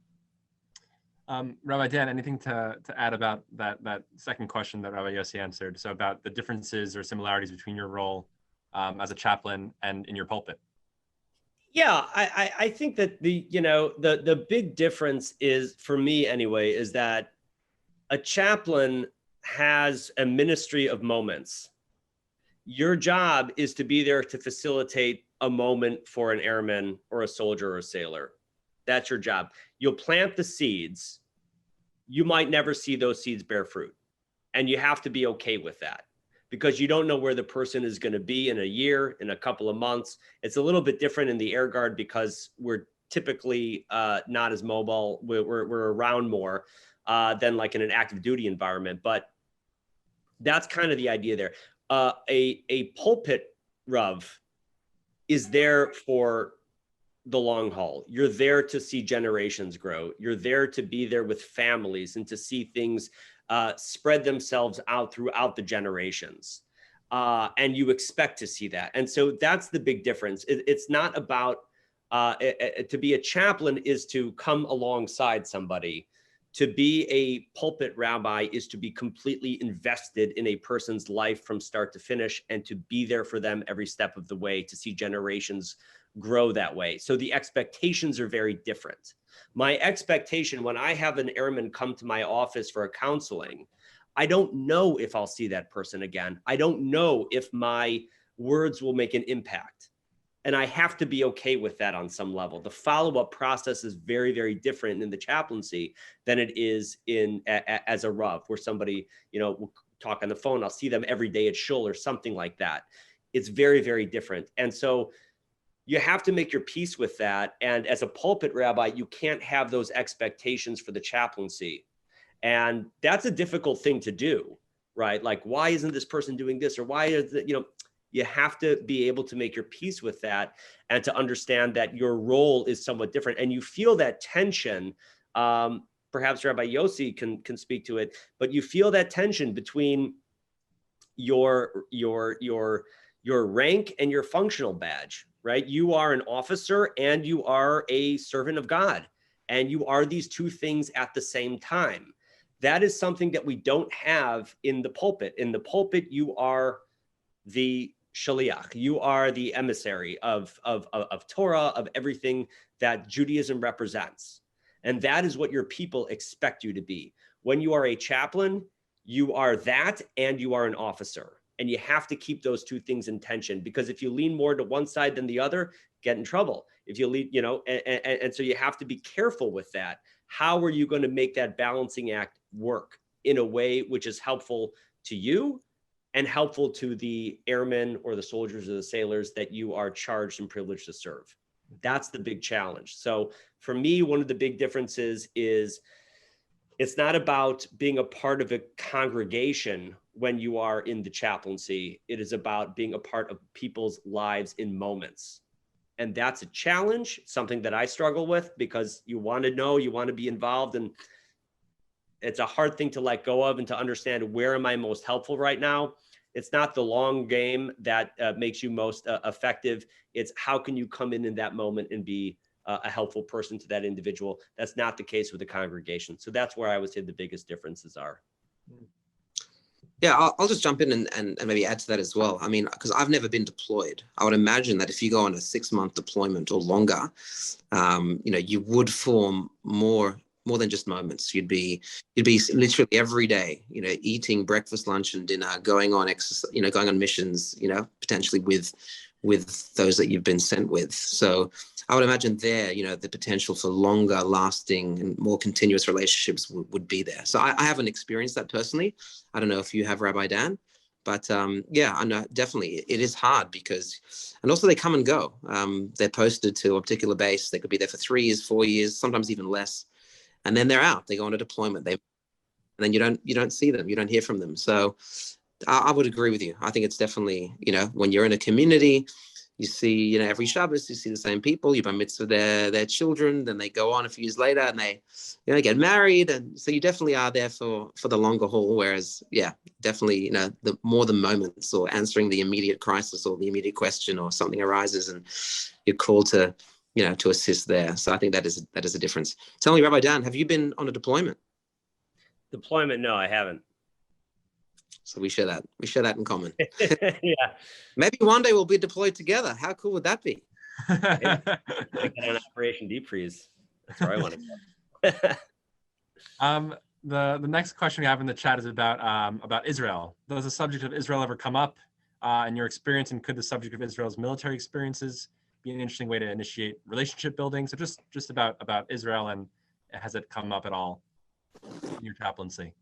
Speaker 1: Rabbi Dan, anything to add about that second question that Rabbi Yossi answered? So about the differences or similarities between your role as a chaplain and in your pulpit?
Speaker 2: Yeah, I think that the big difference is, for me anyway, is that a chaplain has a ministry of moments. Your job is to be there to facilitate a moment for an airman or a soldier or a sailor. That's your job. You'll plant the seeds. You might never see those seeds bear fruit. And you have to be okay with that, because you don't know where the person is going to be in a year, in a couple of months. It's a little bit different in the Air Guard because we're typically not as mobile. We're around more than like in an active duty environment. But that's kind of the idea there. A pulpit Rav is there for the long haul. You're there to see generations grow. You're there to be there with families and to see things spread themselves out throughout the generations. And you expect to see that. And so that's the big difference. It's not about, to be a chaplain is to come alongside somebody. To be a pulpit rabbi is to be completely invested in a person's life from start to finish and to be there for them every step of the way, to see generations grow that way. So the expectations are very different. My expectation when I have an airman come to my office for a counseling, I don't know if I'll see that person again. I don't know if my words will make an impact. And I have to be okay with that on some level. The follow-up process is very, very different in the chaplaincy than it is in as a Rav, where somebody, will talk on the phone. I'll see them every day at shul or something like that. It's very, very different. And so you have to make your peace with that. And as a pulpit rabbi, you can't have those expectations for the chaplaincy. And that's a difficult thing to do, right? Like, why isn't this person doing this? Or why is it, you have to be able to make your peace with that and to understand that your role is somewhat different. And you feel that tension. Perhaps Rabbi Yossi can speak to it, but you feel that tension between your rank and your functional badge, right? You are an officer and you are a servant of God, and you are these two things at the same time. That is something that we don't have in the pulpit. In the pulpit, you are the shaliach, you are the emissary of Torah, of everything that Judaism represents. And that is what your people expect you to be. When you are a chaplain, you are that and you are an officer. And you have to keep those two things in tension, because if you lean more to one side than the other, get in trouble. If you lean, and so you have to be careful with that. How are you going to make that balancing act work in a way which is helpful to you and helpful to the airmen or the soldiers or the sailors that you are charged and privileged to serve? That's the big challenge. So for me, one of the big differences is it's not about being a part of a congregation when you are in the chaplaincy. It is about being a part of people's lives in moments. And that's a challenge, something that I struggle with, because you want to know, you want to be involved, and it's a hard thing to let go of and to understand, where am I most helpful right now? It's not the long game that makes you most effective. It's how can you come in that moment and be a helpful person to that individual. That's not the case with the congregation. So that's where I would say the biggest differences are.
Speaker 3: Yeah, I'll just jump in and maybe add to that as well. I mean, because I've never been deployed. I would imagine that if you go on a 6-month deployment or longer, you would form more than just moments. You'd be literally every day, eating breakfast, lunch, and dinner, going on exercise, going on missions, potentially with those that you've been sent with. So I would imagine there, the potential for longer lasting and more continuous relationships would be there. So I haven't experienced that personally. I don't know if you have, Rabbi Dan, but yeah, I know definitely it is hard and also they come and go. They're posted to a particular base. They could be there for 3 years, 4 years, sometimes even less. And then they're out, they go on a deployment. And then you don't see them, you don't hear from them. So I would agree with you. I think it's definitely, when you're in a community, you see, every Shabbos, you see the same people, you bar mitzvah their children, then they go on a few years later and they, get married. And so you definitely are there for the longer haul. Whereas, yeah, definitely, the more the moments or answering the immediate crisis or the immediate question or something arises and you're called to, to assist there. So I think that is a difference. Tell me, Rabbi Dan, have you been on a deployment?
Speaker 2: Deployment? No, I haven't.
Speaker 3: So we share that in common.
Speaker 2: Yeah.
Speaker 3: Maybe one day we'll be deployed together. How cool would that be?
Speaker 2: Get an Operation Deep Freeze. That's where I want to go.
Speaker 1: The next question we have in the chat is about Israel. Does the subject of Israel ever come up in your experience, and could the subject of Israel's military experiences be an interesting way to initiate relationship building? So just about Israel, and has it come up at all in your chaplaincy?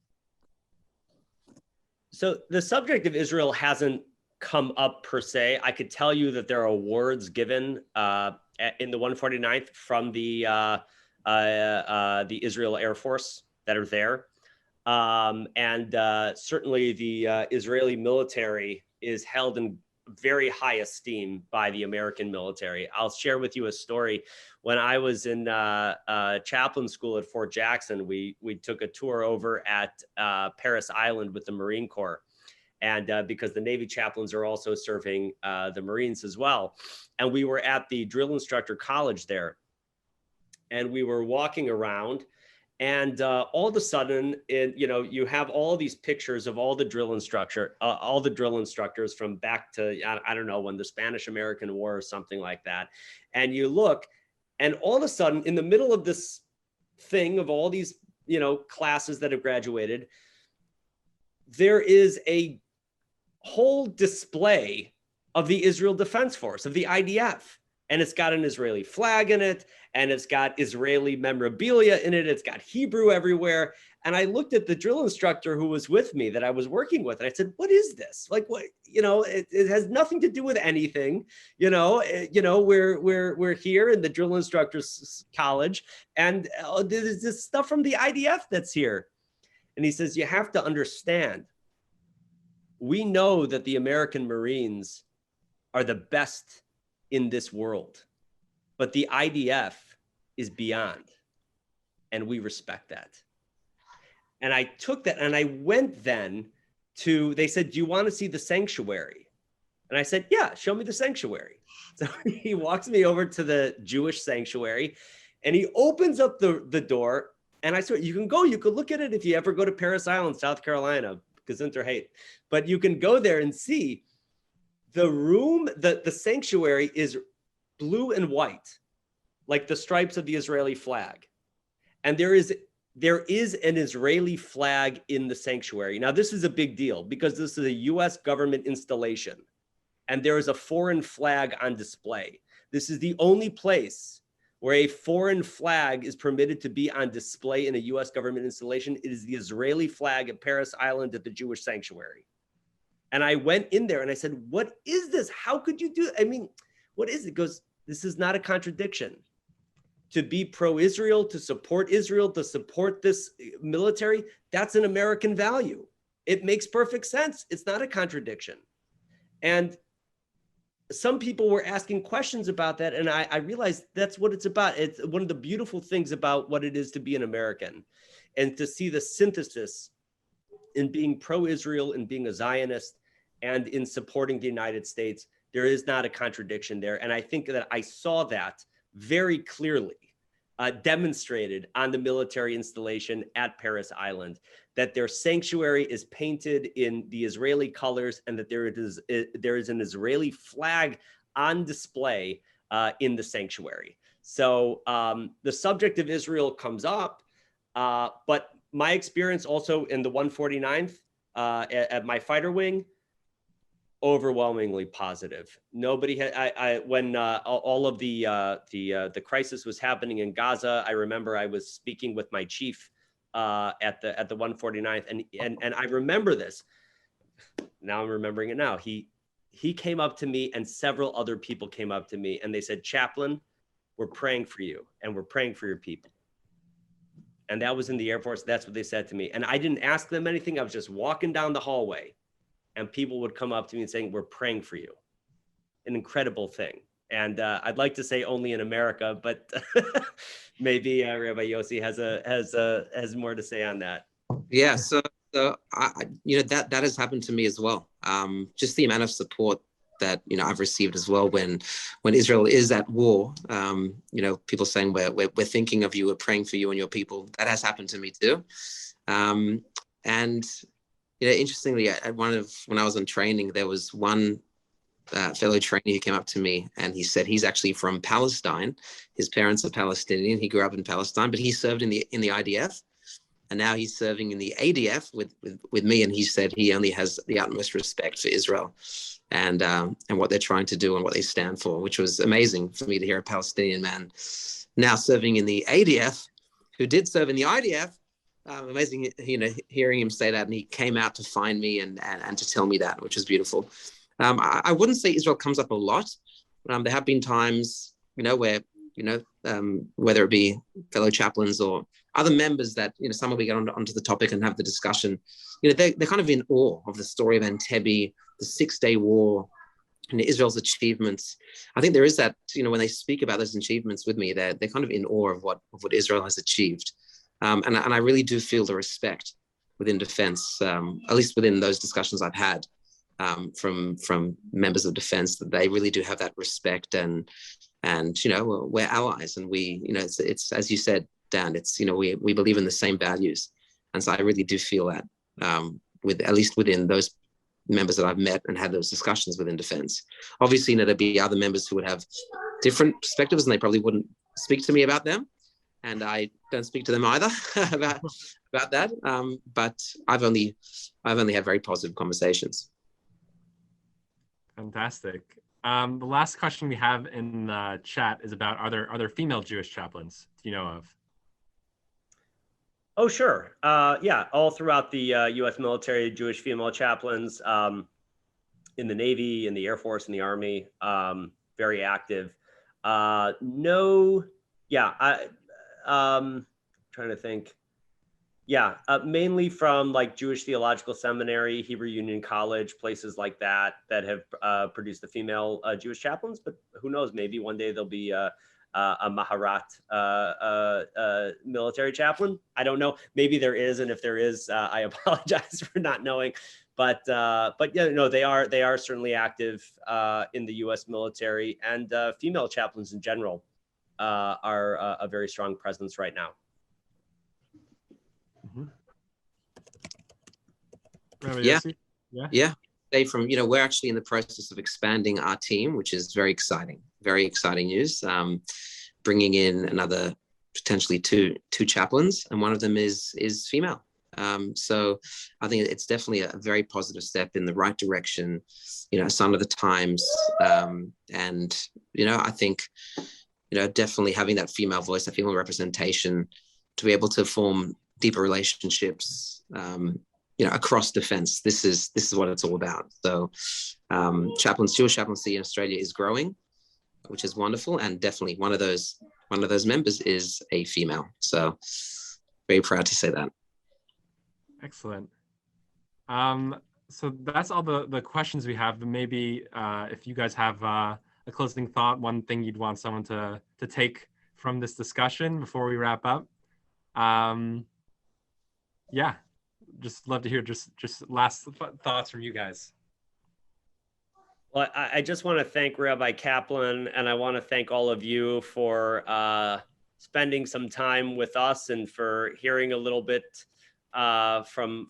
Speaker 2: So the subject of Israel hasn't come up per se. I could tell you that there are awards given in the 149th from the Israel Air Force that are there. And certainly the Israeli military is held in very high esteem by the American military. I'll share with you a story. When I was in chaplain school at Fort Jackson, we took a tour over at Parris Island with the Marine Corps. And because the Navy chaplains are also serving the Marines as well. And we were at the drill instructor college there. And we were walking around, and all of a sudden, you have all these pictures of all the drill instructors from back to, I don't know, when the Spanish-American War or something like that. And you look, and all of a sudden, in the middle of this thing of all these, classes that have graduated, there is a whole display of the Israel Defense Force, of the IDF. And it's got an Israeli flag in it, and it's got Israeli memorabilia in it. It's got Hebrew everywhere. And I looked at the drill instructor who was with me that I was working with, and I said, "What is this? Like, what? You know, it has nothing to do with anything. We're here in the drill instructors college, and there's this stuff from the IDF that's here." And he says, "You have to understand. We know that the American Marines are the best in this world, but the IDF is beyond, and we respect that." And I took that and I went then to, they said, "Do you want to see the sanctuary?" And I said, "Yeah, show me the sanctuary." So he walks me over to the Jewish sanctuary, and he opens up the door, and I said, "You can go, you can look at it if you ever go to Parris Island, South Carolina, Gesundheit hate, but you can go there and see the room, the sanctuary is blue and white, like the stripes of the Israeli flag. And there is an Israeli flag in the sanctuary. Now, this is a big deal because this is a US government installation, and there is a foreign flag on display. This is the only place where a foreign flag is permitted to be on display in a US government installation. It is the Israeli flag at Parris Island at the Jewish sanctuary. And I went in there and I said, "What is this? How could you do? I mean, what is it?" He goes, "This is not a contradiction. To be pro-Israel, to support this military, that's an American value. It makes perfect sense. It's not a contradiction." And some people were asking questions about that, and I realized that's what it's about. It's one of the beautiful things about what it is to be an American, and to see the synthesis in being pro-Israel and being a Zionist and in supporting the United States. There is not a contradiction there. And I think that I saw that very clearly demonstrated on the military installation at Parris Island, that their sanctuary is painted in the Israeli colors, and that there is an Israeli flag on display in the sanctuary. So the subject of Israel comes up, but my experience also in the 149th at my fighter wing, overwhelmingly positive. Nobody had, when all of the crisis was happening in Gaza, I remember I was speaking with my chief at the 149th, and I remember this. Now I'm remembering it now. He came up to me, and several other people came up to me, and they said, "Chaplain, we're praying for you, and we're praying for your people." And that was in the Air Force. That's what they said to me. And I didn't ask them anything. I was just walking down the hallway, and people would come up to me and saying, "We're praying for you." An incredible thing. And I'd like to say only in America, but maybe Rabbi Yossi has more to say on that.
Speaker 3: Yeah, so that has happened to me as well. Just the amount of support that I've received as well when Israel is at war. People saying we're thinking of you, we're praying for you and your people. That has happened to me too. And interestingly, when I was on training, there was one fellow trainee who came up to me, and he said he's actually from Palestine. His parents are Palestinian. He grew up in Palestine, but he served in the IDF, and now he's serving in the ADF with me. And he said he only has the utmost respect for Israel and what they're trying to do and what they stand for, which was amazing for me to hear a Palestinian man now serving in the ADF, who did serve in the IDF. Amazing, hearing him say that, and he came out to find me and to tell me that, which was beautiful. I wouldn't say Israel comes up a lot. There have been times, where, whether it be fellow chaplains or other members that, someone we get onto the topic and have the discussion, they're kind of in awe of the story of Entebbe, the 6-day war, and Israel's achievements. I think there is that, when they speak about those achievements with me, they're kind of in awe of what Israel has achieved. And I really do feel the respect within defense, at least within those discussions I've had from members of defense, that they really do have that respect, and we're allies, and we, it's as you said, Dan, it's, we believe in the same values. And so I really do feel that with, at least within those members that I've met and had those discussions within defense. Obviously, there'd be other members who would have different perspectives, and they probably wouldn't speak to me about them. And I don't speak to them either about that. But I've only had very positive conversations.
Speaker 1: Fantastic. The last question we have in the chat is about, are there female Jewish chaplains do you know of?
Speaker 2: Oh, sure. Yeah, all throughout the U.S. military, Jewish female chaplains, in the Navy, in the Air Force, in the Army, very active. No, yeah, trying to think. Yeah, mainly from like Jewish Theological Seminary, Hebrew Union College, places like that have produced the female Jewish chaplains. But who knows? Maybe one day there'll be a Maharat military chaplain. I don't know. Maybe there is, and if there is, I apologize for not knowing. But yeah, no, they are certainly active in the U.S. military, and female chaplains in general are a very strong presence right now.
Speaker 1: Rabbi
Speaker 3: Yeah.
Speaker 1: Yossi?
Speaker 3: Yeah. We're actually in the process of expanding our team, which is very exciting news. Bringing in another potentially two chaplains, and one of them is female. So I think it's definitely a very positive step in the right direction, a sign of the times. And I think, definitely having that female voice, that female representation, to be able to form deeper relationships, across defense. This is what it's all about. So Jewish chaplaincy in Australia is growing, which is wonderful, and definitely one of those members is a female. So very proud to say that.
Speaker 1: Excellent. So that's all the questions we have. But maybe if you guys have a closing thought, one thing you'd want someone to take from this discussion before we wrap up. Yeah, just love to hear just last thoughts from you guys.
Speaker 2: Well, I just want to thank Rabbi Kaplan, and I want to thank all of you for spending some time with us and for hearing a little bit from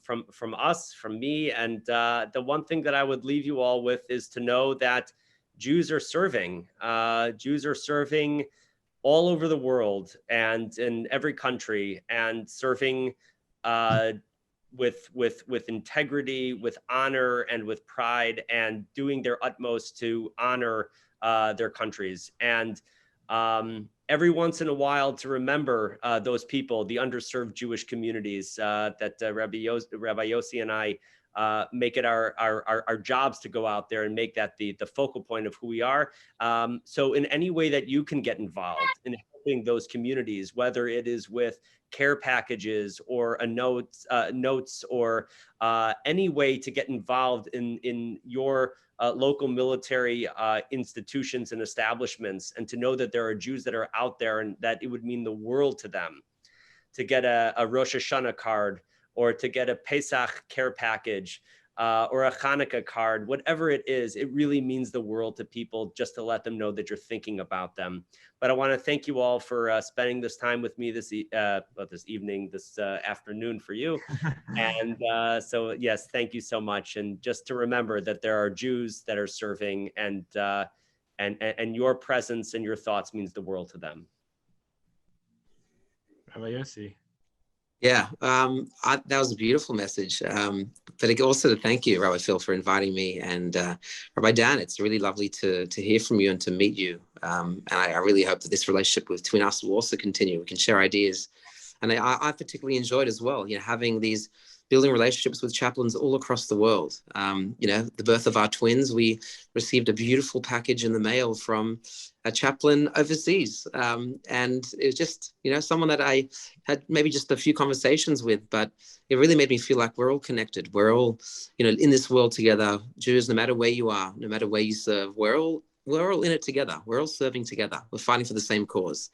Speaker 2: us, from me. And the one thing that I would leave you all with is to know that Jews are serving. Jews are serving all over the world and in every country, and serving with integrity, with honor, and with pride, and doing their utmost to honor their countries. And every once in a while to remember those people, the underserved Jewish communities that Rabbi Yossi and I make it our jobs to go out there and make that the focal point of who we are. So in any way that you can get involved in helping those communities, whether it is with care packages or a notes or any way to get involved in your local military institutions and establishments, and to know that there are Jews that are out there and that it would mean the world to them to get a Rosh Hashanah card, or to get a Pesach care package, or a Hanukkah card, whatever it is, it really means the world to people, just to let them know that you're thinking about them. But I want to thank you all for spending this time with me this afternoon for you. And so, yes, thank you so much. And just to remember that there are Jews that are serving, and your presence and your thoughts means the world to them.
Speaker 1: Rabbi Yossi.
Speaker 3: Yeah, that was a beautiful message. But also to thank you, Rabbi Phil, for inviting me, and Rabbi Dan. It's really lovely to hear from you and to meet you. And I really hope that this relationship between us will also continue. We can share ideas, and I particularly enjoyed as well, having these building relationships with chaplains all across the world. The birth of our twins, we received a beautiful package in the mail from a chaplain overseas. And it was just, someone that I had maybe just a few conversations with, but it really made me feel like we're all connected. We're all, in this world together. Jews, no matter where you are, no matter where you serve, we're all in it together. We're all serving together. We're fighting for the same cause,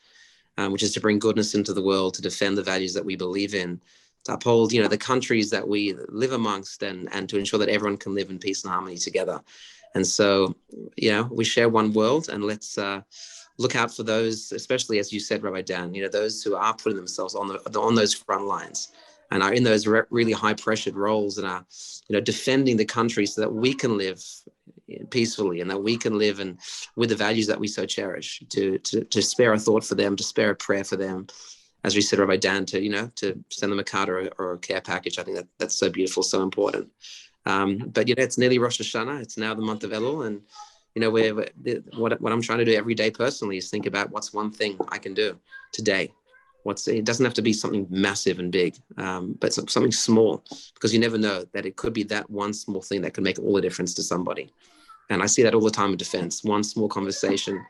Speaker 3: which is to bring goodness into the world, to defend the values that we believe in, to uphold, the countries that we live amongst, and to ensure that everyone can live in peace and harmony together. And so, we share one world, and let's look out for those, especially as you said, Rabbi Dan, those who are putting themselves on those front lines and are in those really high pressured roles, and are, defending the country so that we can live peacefully, and that we can live with the values that we so cherish, to spare a thought for them, to spare a prayer for them. As we said, Rabbi Dan, to send them a card or a care package. I think that's so beautiful, so important. But it's nearly Rosh Hashanah. It's now the month of Elul, and what I'm trying to do every day personally is think about what's one thing I can do today. It doesn't have to be something massive and big, but something small, because you never know that it could be that one small thing that could make all the difference to somebody. And I see that all the time in defense. One small conversation,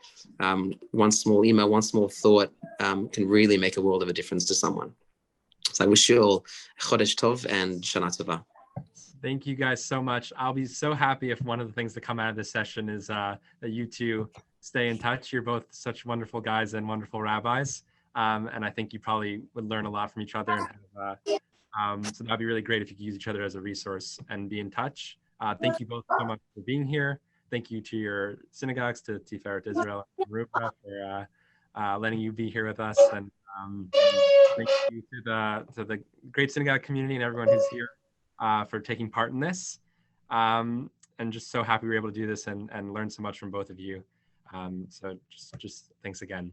Speaker 3: one small email, one small thought can really make a world of a difference to someone. So I wish you all Chodesh Tov and Shana Tova.
Speaker 1: Thank you guys so much. I'll be so happy if one of the things that come out of this session is that you two stay in touch. You're both such wonderful guys and wonderful rabbis. And I think you probably would learn a lot from each other. And so that'd be really great if you could use each other as a resource and be in touch. Thank you both so much for being here. Thank you to your synagogues, to Tiferet Israel and Maroubra for letting you be here with us. And thank you to the great synagogue community and everyone who's here for taking part in this. And just so happy we were able to do this and learn so much from both of you. So just thanks again.